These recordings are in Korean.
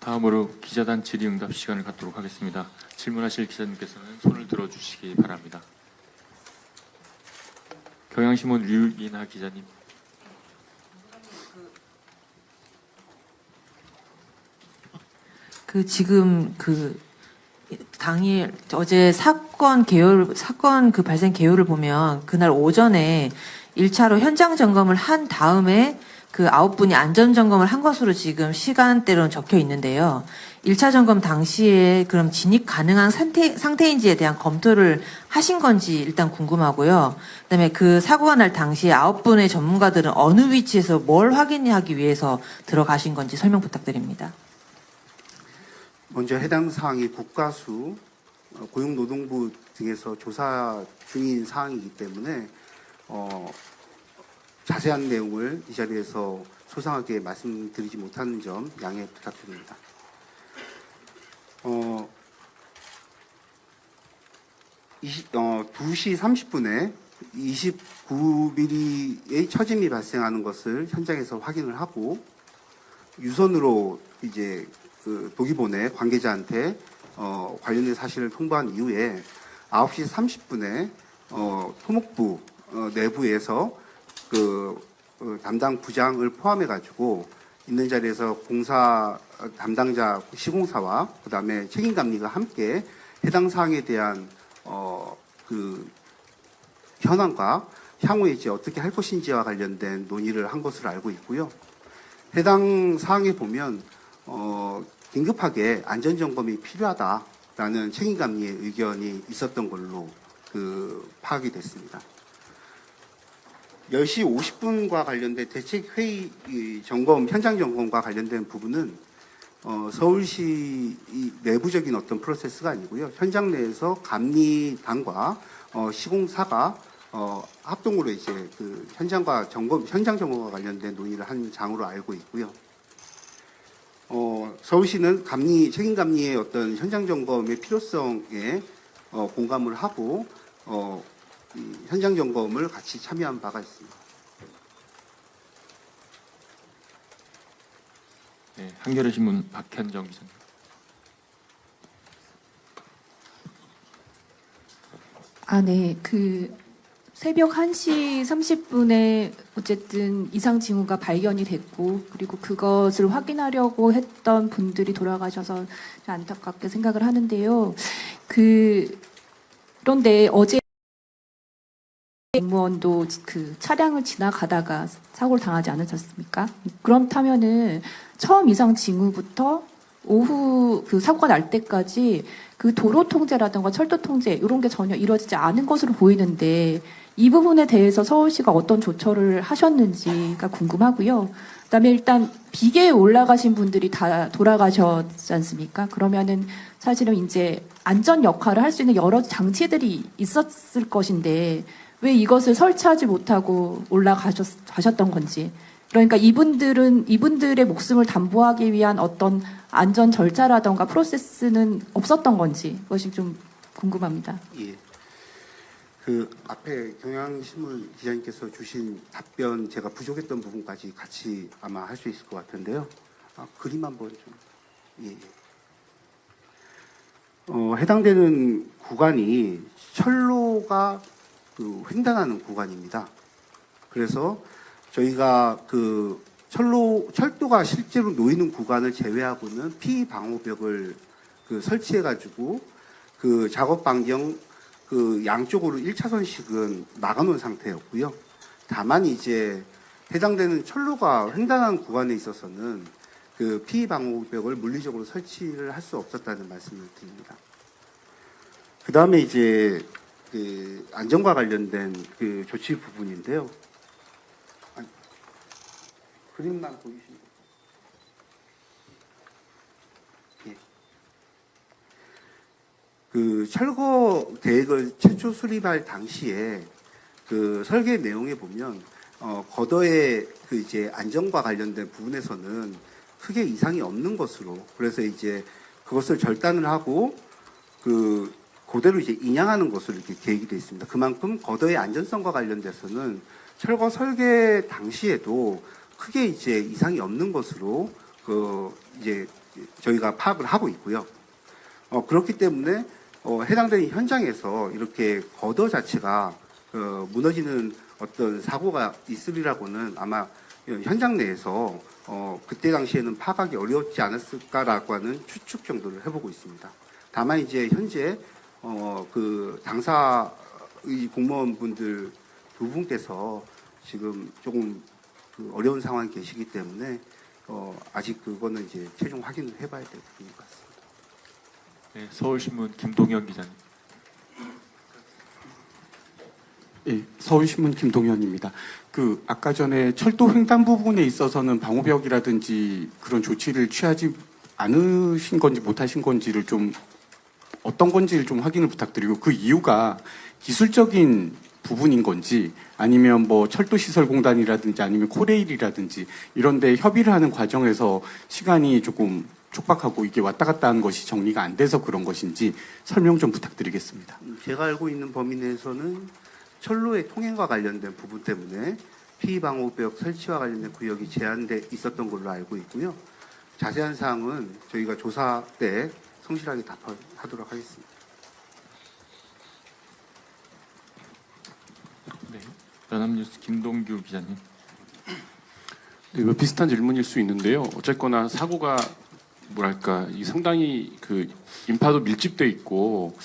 다음으로 기자단 질의응답 시간을 갖도록 하겠습니다. 질문하실 기자님께서는 손을 들어주시기 바랍니다. 경향신문 류인하 기자님. 지금 당일 어제 사건 발생 개요를 보면 그날 오전에 1차로 현장 점검을 한 다음에 그 9분이 안전 점검을 한 것으로 지금 시간대로는 적혀 있는데요. 1차 점검 당시에 그럼 진입 가능한 상태인지에 대한 검토를 하신 건지 일단 궁금하고요. 그다음에 그 사고가 날 당시에 9분의 전문가들은 어느 위치에서 뭘 확인하기 위해서 들어가신 건지 설명 부탁드립니다. 먼저 해당 사항이 국가수, 고용노동부 등에서 조사 중인 사항이기 때문에 자세한 내용을 이 자리에서 소상하게 말씀드리지 못하는 점 양해 부탁드립니다. 2시 30분에 29mm의 처짐이 발생하는 것을 현장에서 확인을 하고 유선으로 이제 그 도기본의 관계자한테 관련된 사실을 통보한 이후에 9시 30분에 토목부 내부에서 담당 부장을 포함해 가지고 있는 자리에서 공사 담당자 시공사와 그다음에 책임감리가 함께 해당 사항에 대한 현황과 향후에 이제 어떻게 할 것인지와 관련된 논의를 한 것으로 알고 있고요. 해당 사항에 보면 긴급하게 안전점검이 필요하다라는 책임감리의 의견이 있었던 걸로 파악이 됐습니다. 10시 50분과 관련된 대책회의 현장 점검과 관련된 부분은 서울시 내부적인 어떤 프로세스가 아니고요. 현장 내에서 감리단과 시공사가 합동으로 이제 현장 점검과 관련된 논의를 한 장으로 알고 있고요. 서울시는 책임감리의 어떤 현장 점검의 필요성에 공감을 하고 현장 점검을 같이 참여한 바가 있습니다. 네, 한겨레 신문 박현정 기자님. 네. 새벽 1시 30분에 어쨌든 이상 징후가 발견이 됐고, 그리고 그것을 확인하려고 했던 분들이 돌아가셔서 안타깝게 생각을 하는데요. 그런데 어제 공무원도 차량을 지나가다가 사고를 당하지 않으셨습니까? 그렇다면은 처음 이상 징후부터 오후 사고가 날 때까지 도로 통제라든가 철도 통제 이런 게 전혀 이루어지지 않은 것으로 보이는데 이 부분에 대해서 서울시가 어떤 조처를 하셨는지가 궁금하고요. 그다음에 일단 비계에 올라가신 분들이 다 돌아가셨지 않습니까? 그러면은 사실은 이제 안전 역할을 할 수 있는 여러 장치들이 있었을 것인데 왜 이것을 설치하지 못하고 올라가셨던 건지. 그러니까 이분들의 목숨을 담보하기 위한 어떤 안전 절차라던가 프로세스는 없었던 건지 그것이 좀 궁금합니다. 예. 앞에 경향신문 기자님께서 주신 답변 제가 부족했던 부분까지 같이 아마 할 수 있을 것 같은데요. 그림 한번 좀. 예. 해당되는 구간이 철로가 횡단하는 구간입니다. 그래서 저희가 철도가 실제로 놓이는 구간을 제외하고는 피방호벽을 설치해가지고 작업 반경 양쪽으로 1차선씩은 막아놓은 상태였고요. 다만 이제 해당되는 철로가 횡단하는 구간에 있어서는 피방호벽을 물리적으로 설치를 할 수 없었다는 말씀을 드립니다. 그 다음에 이제 안전과 관련된 조치 부분인데요. 그림만 보이시면 철거 계획을 최초 수립할 당시에 설계 내용에 보면 거더의 이제 안전과 관련된 부분에서는 크게 이상이 없는 것으로, 그래서 이제 그것을 절단을 하고 그대로 이제 인양하는 것으로 이렇게 계획이 되어 있습니다. 그만큼 거더의 안전성과 관련돼서는 철거 설계 당시에도 크게 이제 이상이 없는 것으로 이제 저희가 파악을 하고 있고요. 그렇기 때문에 해당되는 현장에서 이렇게 거더 자체가 무너지는 어떤 사고가 있으리라고는 아마 현장 내에서 그때 당시에는 파악하기 어려웠지 않았을까라고 하는 추측 정도를 해보고 있습니다. 다만 이제 현재 그 당사의 공무원분들 두 분께서 지금 조금 그 어려운 상황에 계시기 때문에 아직 그거는 이제 최종 확인을 해봐야 될 부분인 것 같습니다. 네, 서울신문 김동현 기자님. 예, 서울신문 김동현입니다. 그 아까 전에 철도 횡단 부분에 있어서는 방호벽이라든지 그런 조치를 취하지 않으신 건지 못하신 건지를 좀 어떤 건지를 좀 확인을 부탁드리고 그 이유가 기술적인 부분인 건지 아니면 뭐 철도시설공단이라든지 아니면 코레일이라든지 이런 데 협의를 하는 과정에서 시간이 조금 촉박하고 이게 왔다 갔다 하는 것이 정리가 안 돼서 그런 것인지 설명 좀 부탁드리겠습니다. 제가 알고 있는 범위 내에서는 철로의 통행과 관련된 부분 때문에 피방호벽 설치와 관련된 구역이 제한돼 있었던 걸로 알고 있고요. 자세한 사항은 저희가 조사 때 성실하게 답하도록 하겠습니다. 네, 연합뉴스 김동규 기자님. 네, 뭐 비슷한 질문일 수 있는데요. 어쨌거나 사고가 뭐랄까 이 상당히 그 인파도 밀집돼 있고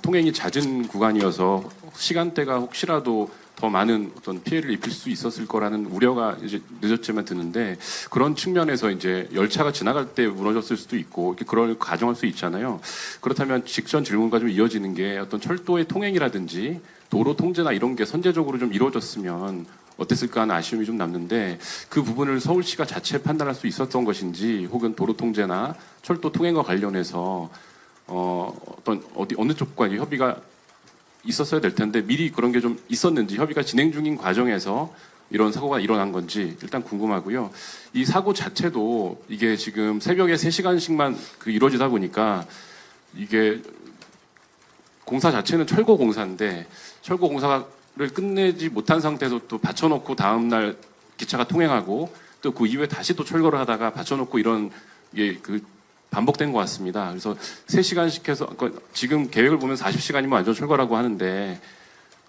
통행이 잦은 구간이어서 시간대가 혹시라도 더 많은 어떤 피해를 입힐 수 있었을 거라는 우려가 이제 늦었지만 드는데 그런 측면에서 이제 열차가 지나갈 때 무너졌을 수도 있고 이렇게 그걸 가정할 수 있잖아요. 그렇다면 직전 질문과 좀 이어지는 게 어떤 철도의 통행이라든지 도로 통제나 이런 게 선제적으로 좀 이루어졌으면 어땠을까 하는 아쉬움이 좀 남는데 그 부분을 서울시가 자체 판단할 수 있었던 것인지 혹은 도로 통제나 철도 통행과 관련해서 어느 쪽과 협의가 있었어야 될 텐데 미리 그런 게 좀 있었는지 협의가 진행 중인 과정에서 이런 사고가 일어난 건지 일단 궁금하고요. 이 사고 자체도 이게 지금 새벽에 3시간씩만 이루어지다 보니까 이게 공사 자체는 철거 공사인데 철거 공사를 끝내지 못한 상태에서 또 받쳐놓고 다음날 기차가 통행하고 또 그 이후에 다시 또 철거를 하다가 받쳐놓고 이런 게 반복된 것 같습니다. 그래서 3시간씩 해서 지금 계획을 보면 40시간이면 완전 철거라고 하는데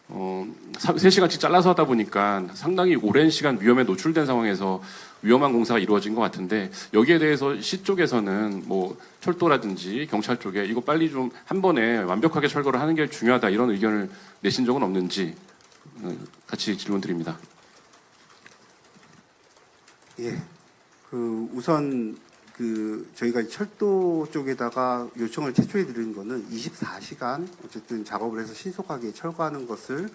3시간씩 잘라서 하다 보니까 상당히 오랜 시간 위험에 노출된 상황에서 위험한 공사가 이루어진 것 같은데 여기에 대해서 시 쪽에서는 뭐 철도라든지 경찰 쪽에 이거 빨리 좀 한 번에 완벽하게 철거를 하는 게 중요하다 이런 의견을 내신 적은 없는지 같이 질문 드립니다. 예, 우선 저희가 철도 쪽에다가 요청을 제초해 드린 거는 24시간 어쨌든 작업을 해서 신속하게 철거하는 것을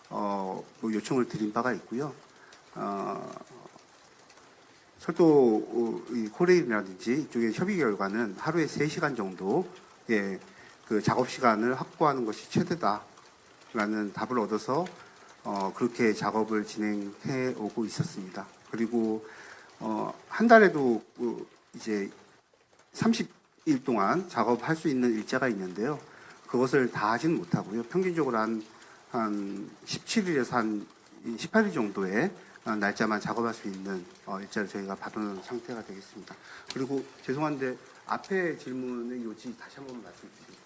뭐 요청을 드린 바가 있고요. 철도 코레일이라든지 이쪽의 협의 결과는 하루에 3시간 정도 그 작업 시간을 확보하는 것이 최대다라는 답을 얻어서 그렇게 작업을 진행해 오고 있었습니다. 그리고 한 달에도 이제 30일 동안 작업할 수 있는 일자가 있는데요. 그것을 다 하지는 못하고요. 평균적으로 한 17일에서 한 18일 정도의 날짜만 작업할 수 있는 일자를 저희가 받아놓은 상태가 되겠습니다. 그리고 죄송한데 앞에 질문의 요지 다시 한번 말씀 주시겠습니다.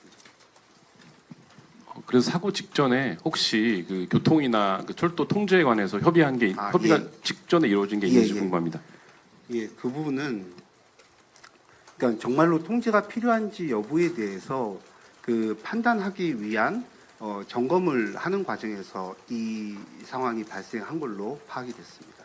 그래서 사고 직전에 혹시 그 교통이나 그 철도 통제에 관해서 협의한 게 협의가 직전에 이루어진 게 있는지 궁금합니다. 예, 그 부분은 그러니까 정말로 통제가 필요한지 여부에 대해서 그 판단하기 위한 점검을 하는 과정에서 이 상황이 발생한 걸로 파악이 됐습니다.